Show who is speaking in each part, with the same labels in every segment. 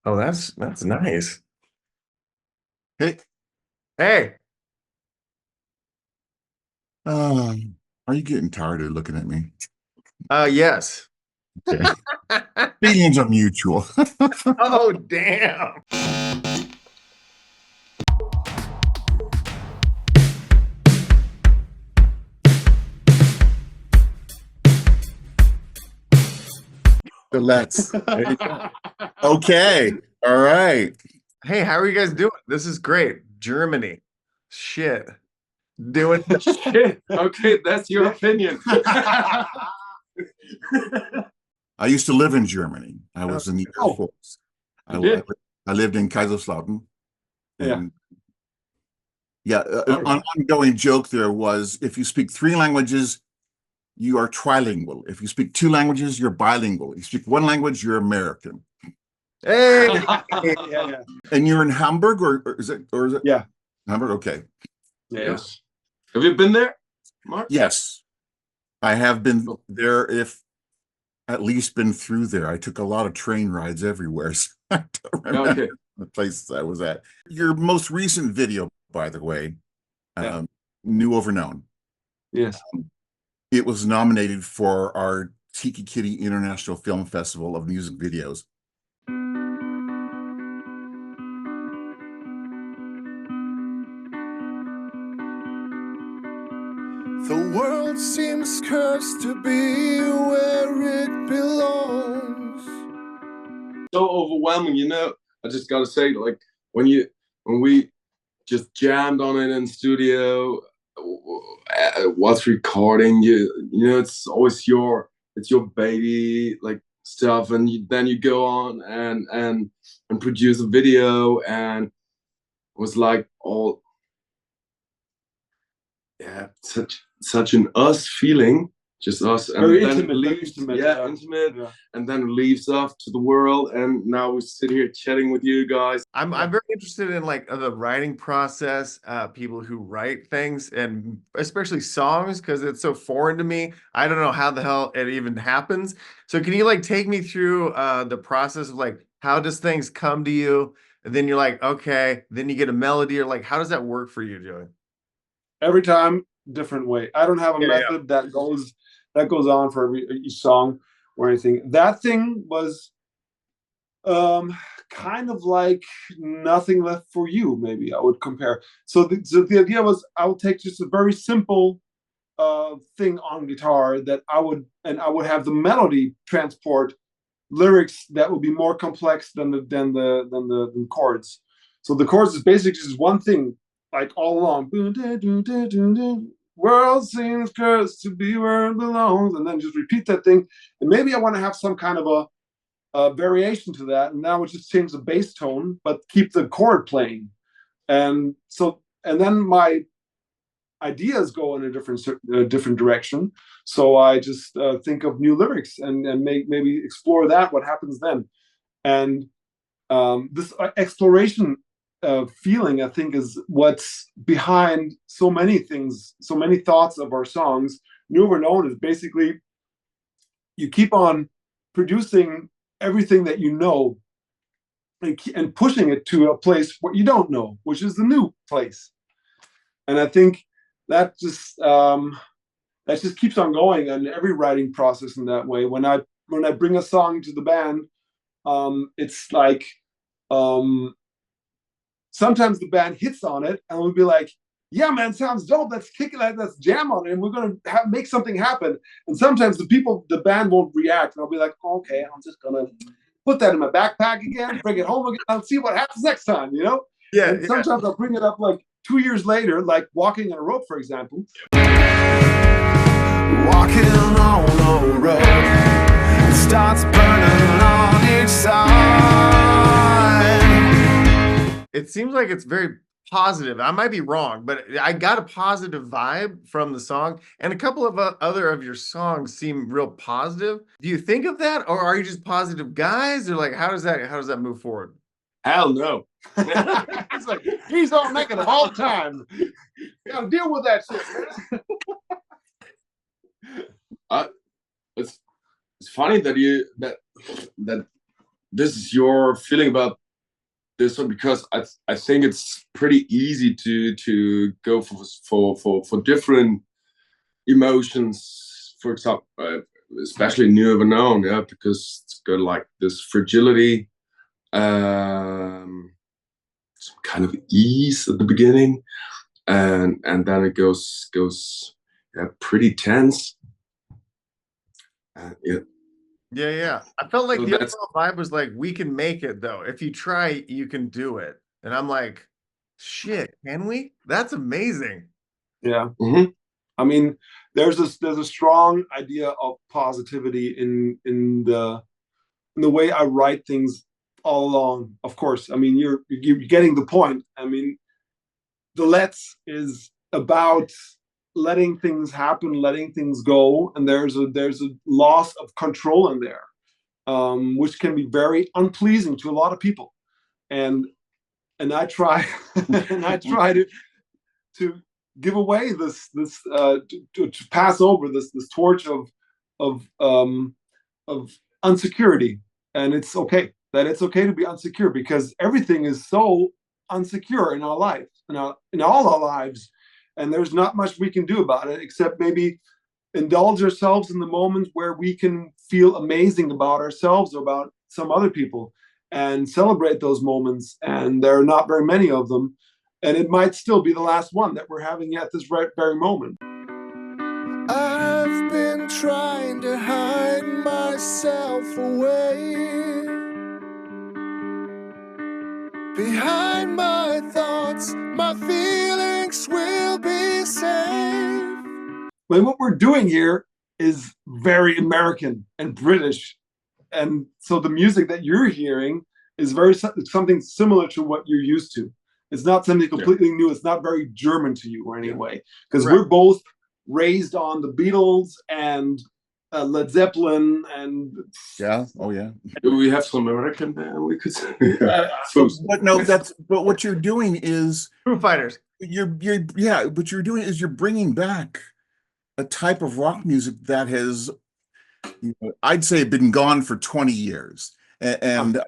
Speaker 1: Oh, that's nice.
Speaker 2: Hey,
Speaker 1: Hey,
Speaker 2: are you getting tired of looking at me?
Speaker 1: yes.
Speaker 2: Okay. Feelings are mutual.
Speaker 1: Oh, damn.
Speaker 2: So let's. There you go. Okay. All right.
Speaker 1: Hey, how are you guys doing? This is great. Germany. Shit. Doing
Speaker 3: Shit. Okay, that's your opinion.
Speaker 2: I used to live in Germany. I was in the Air
Speaker 3: Oh,
Speaker 2: Force.
Speaker 3: you
Speaker 2: I,
Speaker 3: did?
Speaker 2: I lived in Kaiserslautern.
Speaker 3: Yeah.
Speaker 2: And yeah,
Speaker 3: All
Speaker 2: an
Speaker 3: right.
Speaker 2: ongoing joke there was if you speak three languages, you are trilingual. If you speak two languages, you're bilingual. If you speak one language, you're American.
Speaker 1: Hey.
Speaker 3: Yeah.
Speaker 2: And you're in Hamburg, or is it
Speaker 3: Yeah.
Speaker 2: Hamburg? Okay.
Speaker 3: Yes. Have you been there, Mark?
Speaker 2: Yes, I have been
Speaker 3: Oh,
Speaker 2: there. If at least been through there. I took a lot of train rides everywhere, so I don't remember
Speaker 3: okay.
Speaker 2: the places I was at. Your most recent video, by the way,
Speaker 3: Yeah.
Speaker 2: New Over Known,
Speaker 3: Yes.
Speaker 2: it was nominated for our TikiKiti International Film Festival of Music Videos.
Speaker 4: The world seems cursed to be where it belongs.
Speaker 3: So overwhelming, you know. I just gotta say, like when we just jammed on it in studio, whilst recording, you know, it's your baby like stuff, and then you go on and produce a video, and it was like all yeah, such an us feeling, just us, and
Speaker 5: Very
Speaker 3: then
Speaker 5: intimate,
Speaker 3: it
Speaker 5: very
Speaker 3: leaves,
Speaker 5: intimate.
Speaker 3: yeah, intimate,
Speaker 5: Yeah.
Speaker 3: and then it leaves off to the world, and now we sit here chatting with you guys.
Speaker 1: I'm very interested in like the writing process, people who write things and especially songs because it's so foreign to me. I don't know how the hell it even happens. So can you like take me through the process of like how does things come to you? And then you're like, okay, then you get a melody or like how does that work for you, Joey?
Speaker 5: Every time, different way. I don't have a
Speaker 1: Yeah,
Speaker 5: method that goes on for each song or anything. That thing was kind of like Nothing Left for You, maybe I would compare. So the idea was I would take just a very simple thing on guitar that I would have the melody transport lyrics that would be more complex than the chords. So the chords is basically just one thing, like all along. World seems cursed to be where it belongs, and then just repeat that thing. And maybe I want to have some kind of a variation to that, and now we just change the bass tone, but keep the chord playing. And then my ideas go in a different direction. So I just think of new lyrics and maybe explore that. What happens then? And this exploration feeling, I think, is what's behind so many things, so many thoughts of our songs. New or Known is basically you keep on producing everything that you know and pushing it to a place what you don't know, which is the new place. And I think that just that just keeps on going in every writing process in that way. When I bring a song to the band, it's like um, sometimes the band hits on it and we'll be like, yeah, man, sounds dope. Let's kick it, let's jam on it, and we're gonna make something happen. And sometimes the band won't react, and I'll be like, okay, I'm just gonna put that in my backpack again, bring it home again, I'll see what happens next time, you know?
Speaker 1: yeah,
Speaker 5: And
Speaker 1: yeah.
Speaker 5: sometimes I'll bring it up like 2 years later, like Walking on a Rope, for example.
Speaker 4: Walking on a road, it starts burning on each side.
Speaker 1: It seems like it's very positive. I might be wrong, but I got a positive vibe from the song, and a couple of other of your songs seem real positive. Do you think of that, or are you just positive guys, or like how does that move forward?
Speaker 3: Hell no.
Speaker 5: It's like, he's all negative all the time. You gotta deal with that shit,
Speaker 3: It's funny that this is your feeling about this one, because I think it's pretty easy to go for different emotions. For example, especially new ever known, yeah, because it's got like this fragility, some kind of ease at the beginning, and then it goes yeah, pretty tense. Yeah.
Speaker 1: Yeah. I felt like
Speaker 3: So
Speaker 1: the
Speaker 3: that's
Speaker 1: overall vibe was like, we can make it though. If you try, you can do it. And I'm like, shit, can we? That's amazing.
Speaker 5: Yeah.
Speaker 3: mhm.
Speaker 5: I mean, there's a strong idea of positivity in the way I write things all along. Of course, I mean you're getting the point. I mean, the Let's is about letting things happen, letting things go, and there's a loss of control in there, which can be very unpleasing to a lot of people. And I try and I try to give away this to pass over this torch of unsecurity. And it's okay that it's okay to be unsecure, because everything is so unsecure in our life, in all our lives, and there's not much we can do about it except maybe indulge ourselves in the moments where we can feel amazing about ourselves or about some other people, and celebrate those moments. And there are not very many of them, and it might still be the last one that we're having at this very moment.
Speaker 4: I've been trying to hide myself away behind my thoughts. My feelings will be safe.
Speaker 5: But what we're doing here is very American and British, and so the music that you're hearing is something similar to what you're used to. It's not something completely new. It's not very German to you or any way, because we're both raised on the Beatles and Led Zeppelin and
Speaker 2: Oh yeah.
Speaker 3: Do we have some American band we could say?
Speaker 2: But no, but what you're doing is
Speaker 1: Foo Fighters.
Speaker 2: what you're doing is you're bringing back a type of rock music that has, I'd say, been gone for 20 years. And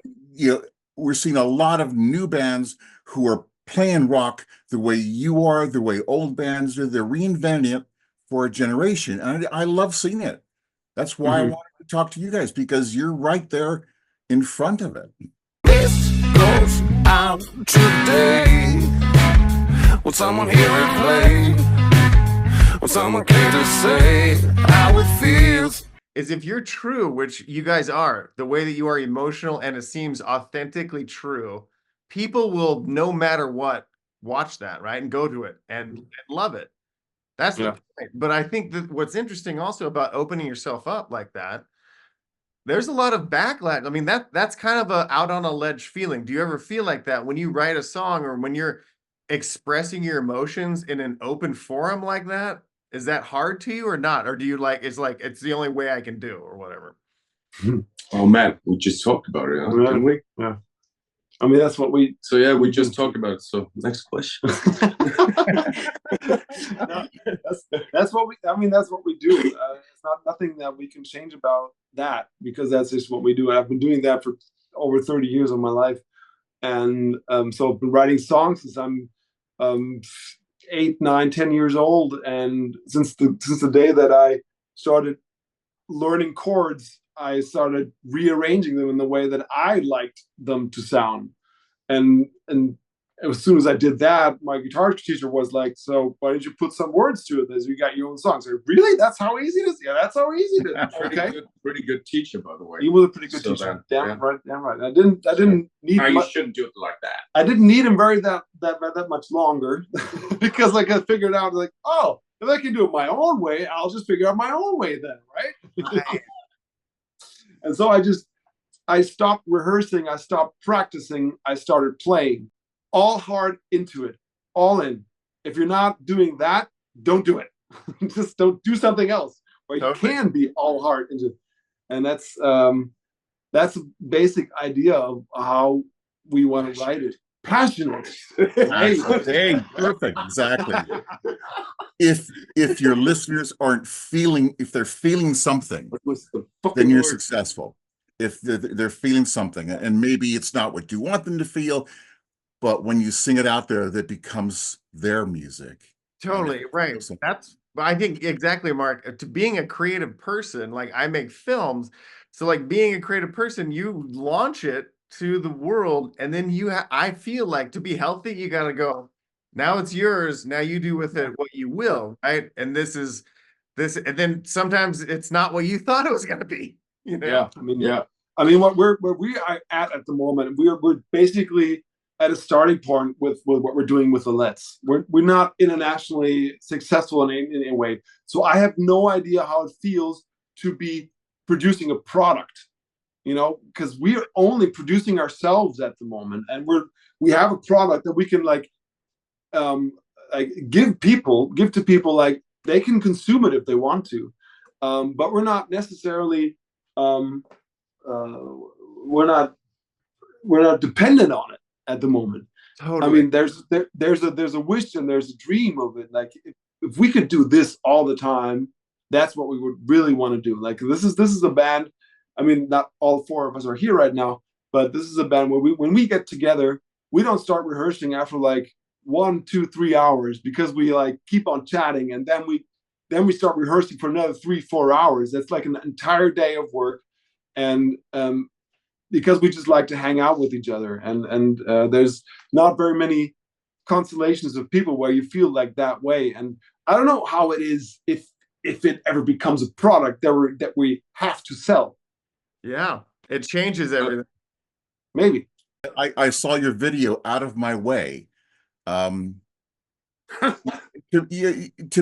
Speaker 2: we're seeing a lot of new bands who are playing rock the way you are, the way old bands are. They're reinventing it for a generation. And I love seeing it. That's why I wanted to talk to you guys, because you're right there in front of it.
Speaker 4: This goes out today. Will someone hear it play? Will someone care to say how it feels?
Speaker 1: Is if you're true, which you guys are, the way that you are emotional and it seems authentically true, people will, no matter what, watch that, right? And go to it and love it. That's the point. But I think that what's interesting also about opening yourself up like that, there's a lot of backlash. I mean, that's kind of a out on a ledge feeling. Do you ever feel like that when you write a song or when you're expressing your emotions in an open forum like that? Is that hard to you or not? Or do you it's the only way I can do or whatever?
Speaker 3: Oh man, we just talked about it, huh? Didn't we?
Speaker 5: Yeah. I mean, that's what we.
Speaker 3: So yeah, we just talked about it. So next question.
Speaker 5: No, that's what we. I mean, that's what we do. It's not nothing that we can change about that, because that's just what we do. I've been doing that for over 30 years of my life, and so I've been writing songs since I'm 8, 9, 10 years old, and since the day that I started learning chords, I started rearranging them in the way that I liked them to sound. And as soon as I did that, my guitar teacher was like, "So why didn't you put some words to it? As you got your own songs." I said, "Really? That's how easy it is? Yeah, that's how easy it is." Okay.
Speaker 3: Pretty good teacher, by the way.
Speaker 5: He was a pretty good
Speaker 3: So
Speaker 5: teacher.
Speaker 3: then,
Speaker 5: Damn right. I didn't need.
Speaker 3: you shouldn't do it like that.
Speaker 5: I didn't need him that much longer because I got figured out, like, oh, if I can do it my own way, I'll just figure out my own way then, right? And so I stopped rehearsing, I stopped practicing, I started playing, all hard into it, all in. If you're not doing that, don't do it. Just don't do something else, or you can be all hard into it. And that's a basic idea of how we want to write it. Passionate.
Speaker 2: Hey, perfect, exactly. If your listeners aren't feeling, if they're feeling something, then you're successful. if they're feeling something, and maybe it's not what you want them to feel, but when you sing it out there, that becomes their music.
Speaker 1: Totally right. That's I think exactly, Mark. To being a creative person, like I make films, so like being a creative person, you launch it to the world, and then I feel like to be healthy, you got to go. Now it's yours. Now you do with it what you will, right? And this is this, and then sometimes it's not what you thought it was going to be. You know?
Speaker 5: Yeah, I mean, where we are at the moment, we're basically at a starting point with what we're doing with the Let's. We're not internationally successful in any way, so I have no idea how it feels to be producing a product. You know, because we are only producing ourselves at the moment, and we have a product that we can like give to people, like they can consume it if they want to, but we're not necessarily um, we're not dependent on it at the moment.
Speaker 1: Totally.
Speaker 5: I mean, there's a wish and there's a dream of it. Like if we could do this all the time, that's what we would really want to do. Like this is a band. I mean, not all four of us are here right now, but this is a band where when we get together, we don't start rehearsing after like 1, 2, 3 hours, because we like keep on chatting, and then we start rehearsing for another 3, 4 hours. That's like an entire day of work, and because we just like to hang out with each other, and there's not very many constellations of people where you feel like that way. And I don't know how it is if it ever becomes a product that we have to sell.
Speaker 1: Yeah, it changes everything.
Speaker 5: Maybe.
Speaker 2: I saw your video, Out of My Way. To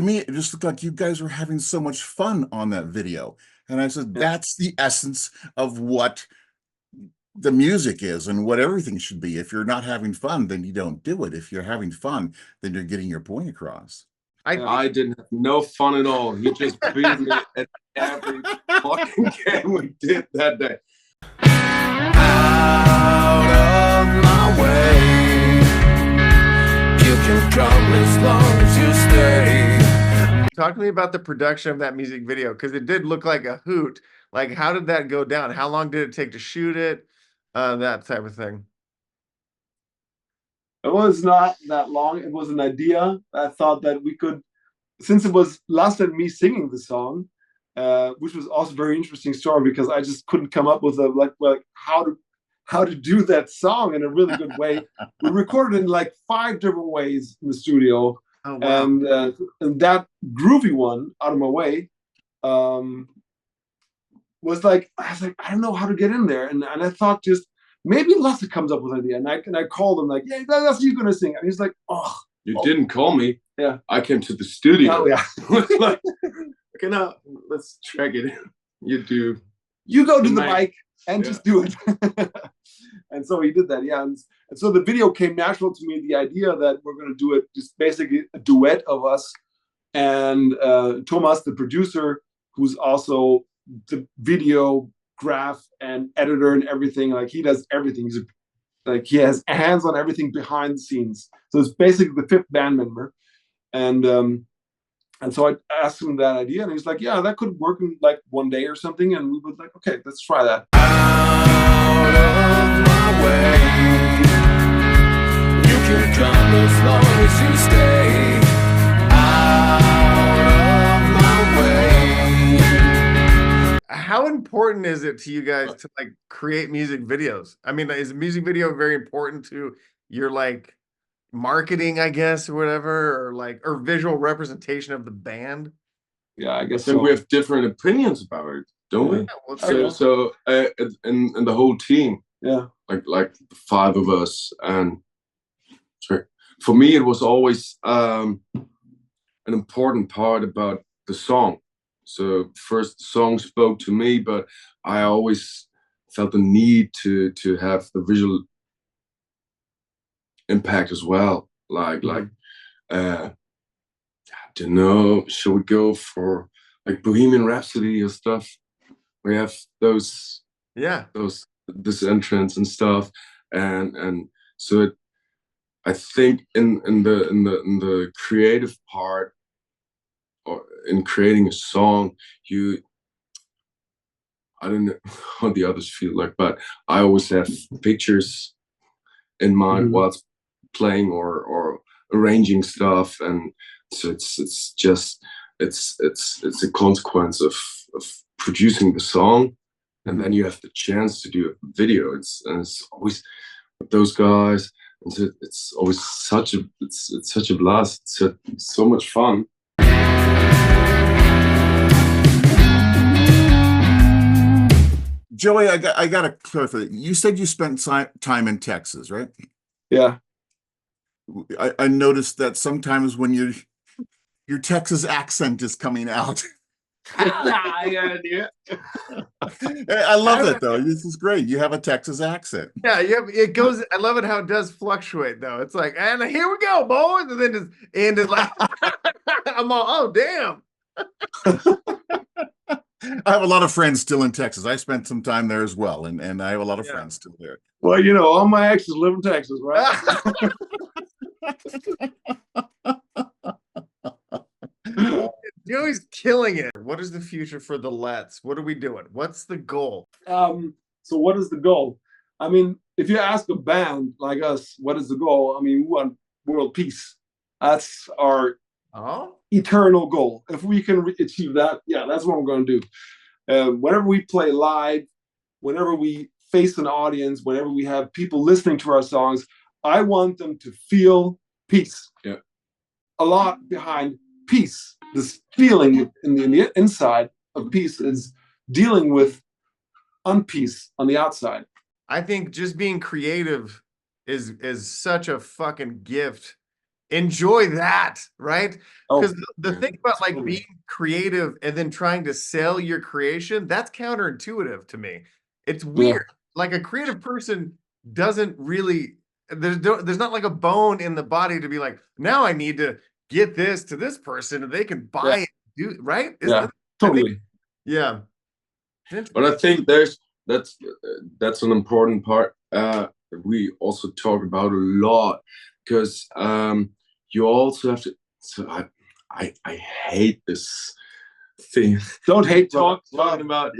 Speaker 2: me, it just looked like you guys were having so much fun on that video. And I said, that's the essence of what the music is and what everything should be. If you're not having fun, then you don't do it. If you're having fun, then you're getting your point across.
Speaker 3: I didn't have no fun at all. He just beat me at every fucking game we did that day.
Speaker 4: Out of my way. You can come as long as you stay.
Speaker 1: Talk to me about the production of that music video, because it did look like a hoot. Like, how did that go down? How long did it take to shoot it? That type of thing.
Speaker 5: It was not that long. It was an idea. I thought that we could, since it was Last and me singing the song, which was also a very interesting story, because I just couldn't come up with how to do that song in a really good way. We recorded in like 5 different ways in the studio.
Speaker 1: Oh, wow.
Speaker 5: And that groovy one, Out of My Way, was like, I was like, I don't know how to get in there. And I thought, just maybe Lasse comes up with an idea. And I called him like, yeah, that's you gonna sing. And he's like, oh.
Speaker 3: You didn't call me.
Speaker 5: Yeah.
Speaker 3: I came to the studio.
Speaker 5: Oh, yeah.
Speaker 3: Like, okay, now let's track it in. You do.
Speaker 5: You go to the mic and just do it. And so he did that, yeah. And so the video came natural to me, the idea that we're going to do it, just basically a duet of us. And Thomas, the producer, who's also the videograph and editor and everything, like he does everything. He has hands on everything behind the scenes. So it's basically the 5th band member. And so I asked him that idea, and he's like, yeah, that could work in like 1 day or something. And we were like, okay, let's try that.
Speaker 4: Out of my way. You can come as long as you stay. Out of my way.
Speaker 1: How important is it to you guys to like create music videos? I mean, is a music video very important to your like marketing, I guess, or whatever, or visual representation of the band?
Speaker 5: Yeah, I guess
Speaker 3: I think
Speaker 5: so.
Speaker 3: we have different opinions about it, don't we?
Speaker 1: Yeah, well,
Speaker 3: So in the whole team,
Speaker 5: Yeah.
Speaker 3: like the 5 of us, and for me it was always an important part about the song. So first the song spoke to me, but I always felt the need to have the visual impact as well. I don't know, should we go for like Bohemian Rhapsody or stuff? We have this entrance and stuff, and so I think in the creative part, or in creating a song, you I don't know what the others feel like, but I always have pictures in mind whilst playing or arranging stuff, and so it's just it's a consequence of producing the song, and then you have the chance to do a video. It's always with those guys, and so it's always such a it's such a blast. It's so much fun.
Speaker 2: Joey, I got to clarify. You said you spent time in Texas, right?
Speaker 5: Yeah.
Speaker 2: I noticed that sometimes when your Texas accent is coming out.
Speaker 5: Yeah.
Speaker 2: I love that though. This is great. You have a Texas accent.
Speaker 1: Yeah, it goes. I love it how it does fluctuate though. It's like, and here we go, boys, and then just ended like, I'm all, oh damn.
Speaker 2: I have a lot of friends still in Texas. I spent some time there as well, and I have a lot of friends still there.
Speaker 5: Well, you know, all my exes live in Texas, right?
Speaker 1: Joey's killing it. What is the future for the Let's? What are we doing? What's the goal?
Speaker 5: So what is the goal? I mean, if you ask a band like us, what is the goal? I mean, we want world peace. That's our eternal goal. If we can achieve that, yeah, that's what we're going to do. Whenever we play live, whenever we face an audience, whenever we have people listening to our songs, I want them to feel peace.
Speaker 3: Yeah.
Speaker 5: A lot behind peace, this feeling in the inside of peace is dealing with unpeace on the outside.
Speaker 1: I think just being creative is such a fucking gift. Enjoy that, right? Because the thing about like being creative and then trying to sell your creation, that's counterintuitive to me. It's weird. Like a creative person doesn't really, there's not like a bone in the body to be like, now I need to get this to this person and they can buy it, right?
Speaker 5: Totally.
Speaker 1: Yeah.
Speaker 3: But I think that's an important part. We also talk about a lot because you also have to. So I hate this thing.
Speaker 5: Don't hate
Speaker 3: talking about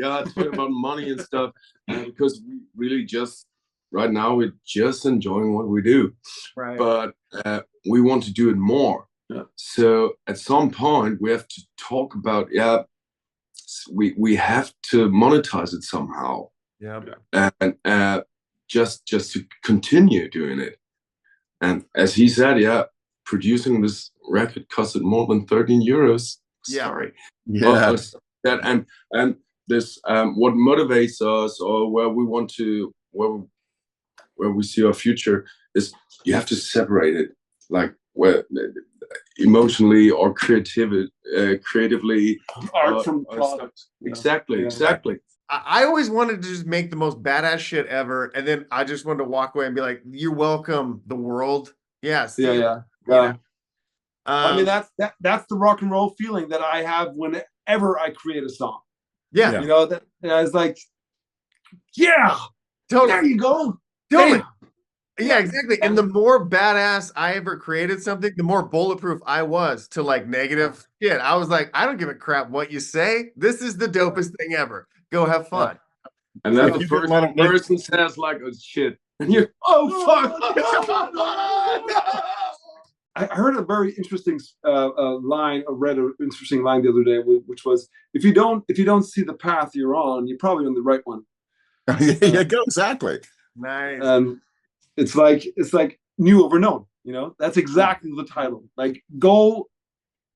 Speaker 3: money and stuff because we really just right now we're just enjoying what we do,
Speaker 1: right?
Speaker 3: But we want to do it more.
Speaker 5: Yeah.
Speaker 3: So at some point we have to talk about we have to monetize it somehow.
Speaker 1: Yeah.
Speaker 3: And just to continue doing it. And as he said, producing this record costed more than 13 euros. Sorry.
Speaker 2: Yeah.
Speaker 3: That and this what motivates us or where we want to where we see our future is you have to separate it, like where emotionally or creatively
Speaker 5: art from product.
Speaker 3: Exactly.
Speaker 1: I always wanted to just make the most badass shit ever, and then I just wanted to walk away and be like, "You're welcome, the world." Yes.
Speaker 5: Yeah. I mean, that's the rock and roll feeling that I have whenever I create a song.
Speaker 1: Yeah.
Speaker 5: You know, that it's like,
Speaker 1: totally.
Speaker 5: There you go.
Speaker 1: Totally.
Speaker 5: Damn.
Speaker 1: Yeah, exactly. And the more badass I ever created something, the more bulletproof I was to like negative shit. I was like, I don't give a crap what you say. This is the dopest thing ever. Go have fun.
Speaker 3: And then the first person says like, oh shit. And you're, oh fuck.
Speaker 5: I heard a very interesting line, or read an interesting line the other day, which was, if you don't see the path you're on, you're probably on the right one.
Speaker 2: Yeah, go exactly.
Speaker 1: Nice.
Speaker 5: It's like new over known, you know? That's exactly the title. Like, go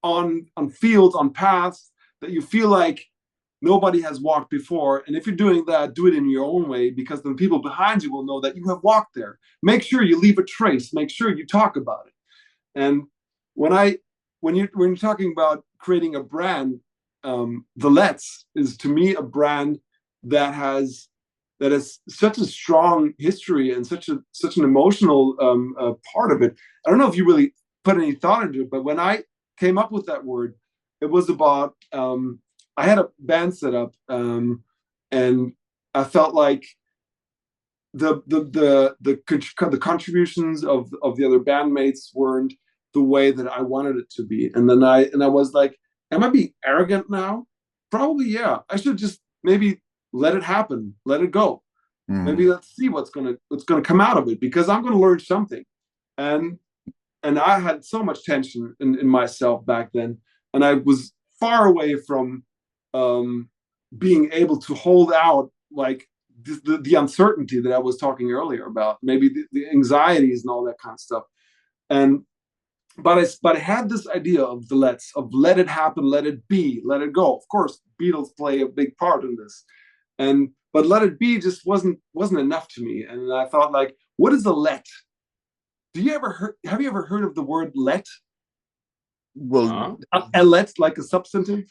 Speaker 5: on fields, on paths that you feel like nobody has walked before. And if you're doing that, do it in your own way, because then people behind you will know that you have walked there. Make sure you leave a trace. Make sure you talk about it. And when you're talking about creating a brand, the Let's is to me a brand that has such a strong history and such an emotional part of it. I don't know if you really put any thought into it, but when I came up with that word, it was about I had a band set up, and I felt like the contributions of the other bandmates weren't the way that I wanted it to be. And then I was like, am I being arrogant now? Probably, yeah. I should just maybe let it happen, let it go. Maybe
Speaker 2: Mm.
Speaker 5: let's see what's gonna come out of it, because I'm gonna learn something. And I had so much tension in myself back then, and I was far away from being able to hold out like the uncertainty that I was talking earlier about, maybe the anxieties and all that kind of stuff. And but I had this idea of let it happen, let it be, let it go. Of course, Beatles play a big part in this, and but let it be just wasn't enough to me. And I thought, like, what is a let? Have you ever heard of the word let?
Speaker 2: Well,
Speaker 5: A let, like a substantive?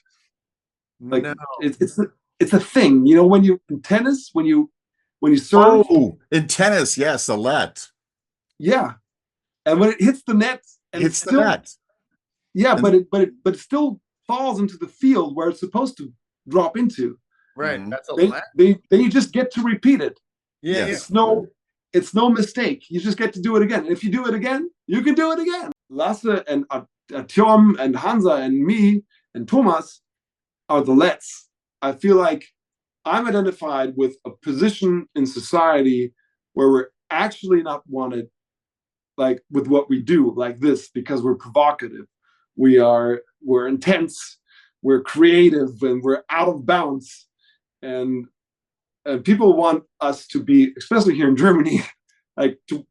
Speaker 5: Like
Speaker 1: No.
Speaker 5: it's a thing. You know, when you in tennis, when you serve,
Speaker 2: in tennis, yes, a let.
Speaker 5: yeah. And when it hits the net, and
Speaker 2: Hits the
Speaker 5: still,
Speaker 2: net.
Speaker 5: yeah,
Speaker 2: And-
Speaker 5: but it still falls into the field where it's supposed to drop into.
Speaker 1: Right.
Speaker 2: Mhm.
Speaker 1: That's a
Speaker 5: Then,
Speaker 1: let.
Speaker 5: then you just get to repeat it.
Speaker 1: Yeah.
Speaker 2: Yes.
Speaker 5: It's no mistake. You just get to do it again. And if you do it again, you can do it again. Lasse and Tjom and Hansa and me and Thomas are the lets. I feel like I'm identified with a position in society where we're actually not wanted, like with what we do, like this, because we're provocative. We're intense, we're creative, and we're out of bounds. And people want us to be, especially here in Germany, like to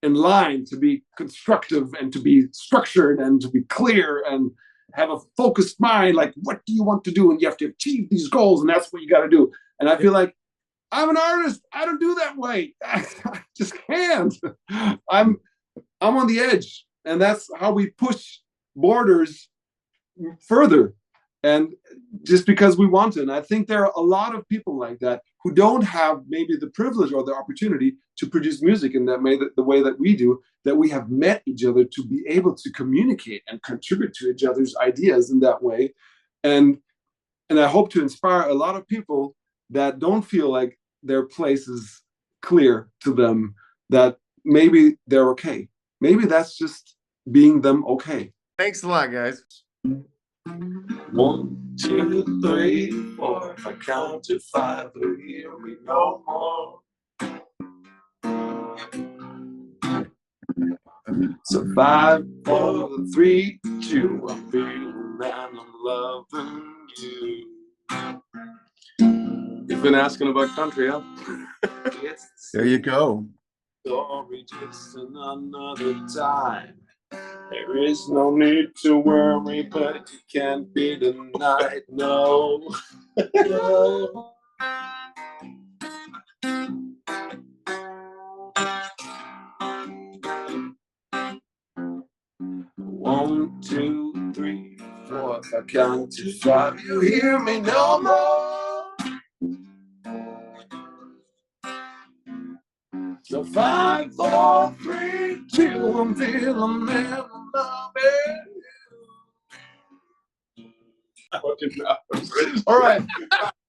Speaker 5: in line, to be constructive and to be structured and to be clear and have a focused mind. Like, what do you want to do? And you have to achieve these goals, and that's what you got to do. And I feel like I'm an artist. I don't do that way. I just can't. I'm on the edge, and that's how we push borders further. And just because we want to. And I think there are a lot of people like that who don't have maybe the privilege or the opportunity to produce music in that way, the way that we do, that we have met each other to be able to communicate and contribute to each other's ideas in that way. And I hope to inspire a lot of people that don't feel like their place is clear to them, that maybe they're okay. Maybe that's just being them okay.
Speaker 1: Thanks a lot, guys.
Speaker 4: 1, 2, 3, 4. If I count to 5, you'll hear me no more. So 5, 4, 3, 2. I'm feeling that I'm loving you. You've been asking about country, huh?
Speaker 2: There you go.
Speaker 4: Story just another time. There is no need to worry, but it can't be denied. No. No. One, 2, 3, 4. If I count to 5, you hear me no more. So 5, 4, 3, 2. I'm feeling that I'm loving you.
Speaker 1: All right.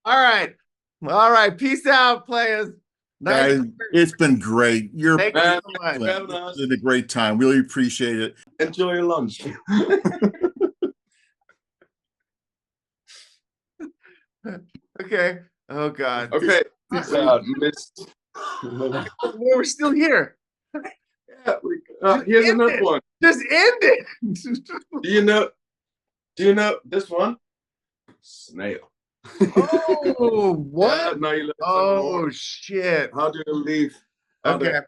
Speaker 1: All right. All right. Peace out, players. Nice.
Speaker 2: Guys, it's been great. You're
Speaker 1: Thank you so much.
Speaker 2: it's been a great time. Really appreciate it.
Speaker 3: Enjoy your lunch.
Speaker 1: Okay. Oh God.
Speaker 3: Okay. Peace out. Missed.
Speaker 1: We're still here.
Speaker 3: Yeah, here's another one.
Speaker 1: Just end it.
Speaker 3: Do you know this one? Snail.
Speaker 1: Oh, what?
Speaker 3: Now you learn some
Speaker 1: Oh
Speaker 3: more.
Speaker 1: shit.
Speaker 3: How do you leave?
Speaker 1: Okay.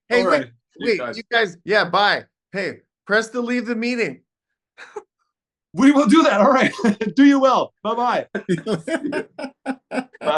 Speaker 1: Hey,
Speaker 3: All right.
Speaker 1: wait, you guys. Yeah, bye. Hey, press to leave the meeting.
Speaker 5: We will do that. All right. Do you well. Bye-bye.
Speaker 3: Bye.